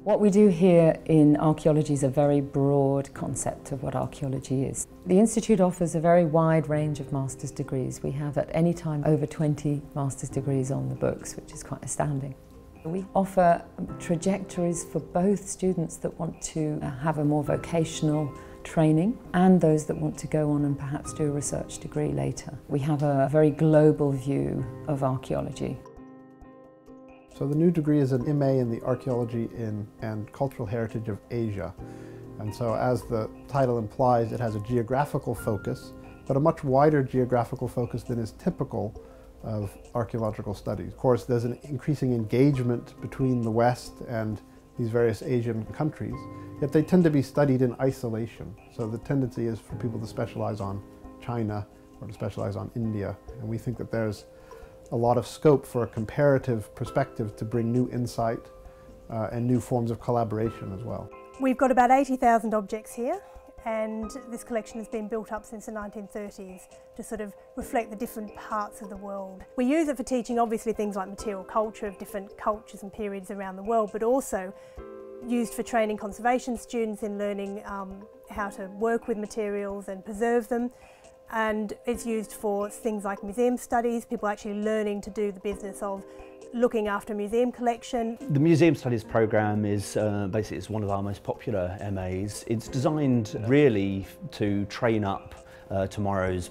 What we do here in archaeology is a very broad concept of what archaeology is. The Institute offers a very wide range of master's degrees. We have at any time over 20 master's degrees on the books, which is quite astounding. We offer trajectories for both students that want to have a more vocational training and those that want to go on and perhaps do a research degree later. We have a very global view of archaeology. So the new degree is an MA in the Archaeology and Cultural Heritage of Asia. And so as the title implies, it has a geographical focus, but a much wider geographical focus than is typical of archaeological studies. Of course, there's an increasing engagement between the West and these various Asian countries, yet they tend to be studied in isolation. So the tendency is for people to specialize on China or to specialize on India. And we think that there's a lot of scope for a comparative perspective to bring new insight and new forms of collaboration as well. We've got about 80,000 objects here, and this collection has been built up since the 1930s to sort of reflect the different parts of the world. We use it for teaching obviously things like material culture of different cultures and periods around the world, but also used for training conservation students in learning how to work with materials and preserve them. And it's used for things like museum studies, people actually learning to do the business of looking after a museum collection. The Museum Studies programme is basically it's one of our most popular MAs. It's designed really to train up tomorrow's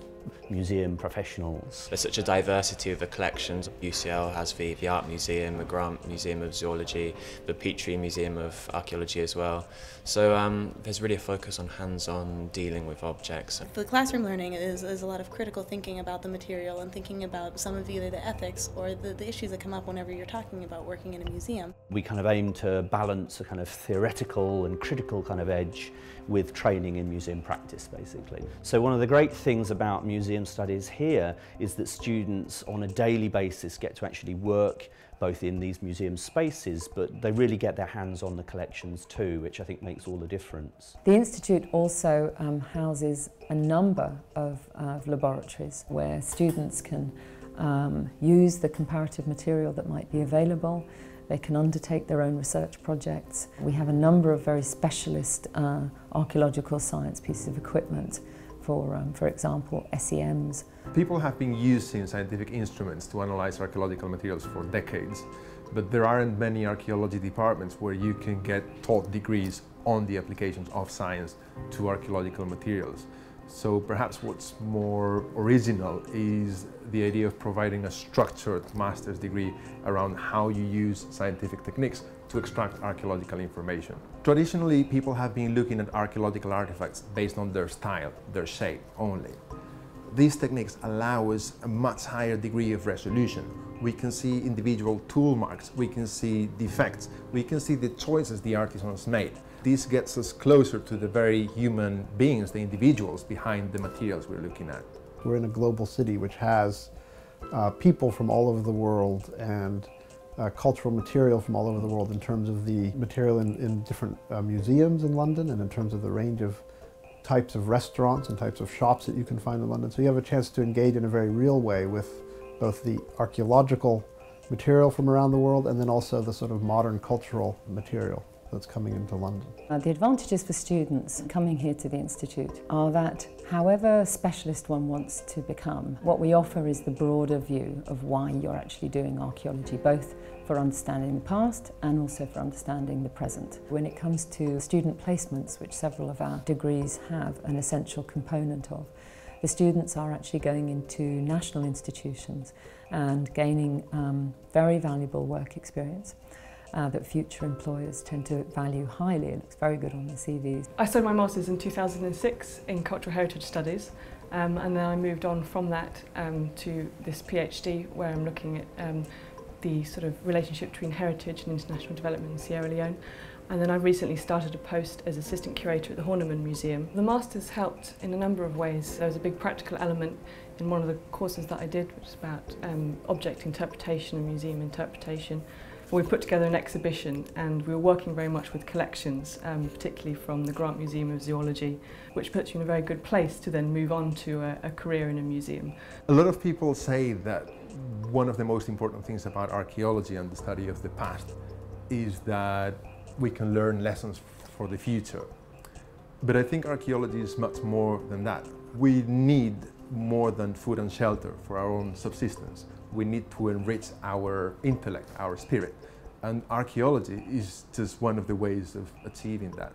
museum professionals. There's such a diversity of the collections. UCL has the Art Museum, the Grant Museum of Zoology, the Petrie Museum of Archaeology as well. So there's really a focus on hands-on dealing with objects. The classroom learning is a lot of critical thinking about the material and thinking about some of either the ethics or the issues that come up whenever you're talking about working in a museum. We kind of aim to balance a kind of theoretical and critical kind of edge with training in museum practice, basically. So one of the great things about museum studies here is that students on a daily basis get to actually work both in these museum spaces, but they really get their hands on the collections too, which I think makes all the difference. The Institute also houses a number of laboratories where students can use the comparative material that might be available. They can undertake their own research projects. We have a number of very specialist archaeological science pieces of equipment for example, SEMs. People have been using scientific instruments to analyze archaeological materials for decades, but there aren't many archaeology departments where you can get taught degrees on the applications of science to archaeological materials. So perhaps what's more original is the idea of providing a structured master's degree around how you use scientific techniques to extract archaeological information. Traditionally, people have been looking at archaeological artifacts based on their style, their shape only. These techniques allow us a much higher degree of resolution. We can see individual tool marks, we can see defects, we can see the choices the artisans made. This gets us closer to the very human beings, the individuals behind the materials we're looking at. We're in a global city which has people from all over the world and cultural material from all over the world in terms of the material in different museums in London and in terms of the range of types of restaurants and types of shops that you can find in London. So you have a chance to engage in a very real way with both the archaeological material from around the world and then also the sort of modern cultural material that's coming into London. The advantages for students coming here to the Institute are that however specialist one wants to become, what we offer is the broader view of why you're actually doing archaeology, both for understanding the past and also for understanding the present. When it comes to student placements, which several of our degrees have an essential component of, the students are actually going into national institutions and gaining very valuable work experience that future employers tend to value highly. It looks very good on the CVs. I started my Masters in 2006 in Cultural Heritage Studies, and then I moved on from that to this PhD where I'm looking at the sort of relationship between heritage and international development in Sierra Leone. And then I recently started a post as Assistant Curator at the Horniman Museum. The Masters helped in a number of ways. There was a big practical element in one of the courses that I did, which is about object interpretation and museum interpretation. We put together an exhibition and we were working very much with collections, particularly from the Grant Museum of Zoology, which puts you in a very good place to then move on to a career in a museum. A lot of people say that one of the most important things about archaeology and the study of the past is that we can learn lessons for the future. But I think archaeology is much more than that. We need more than food and shelter for our own subsistence. We need to enrich our intellect, our spirit. And archaeology is just one of the ways of achieving that.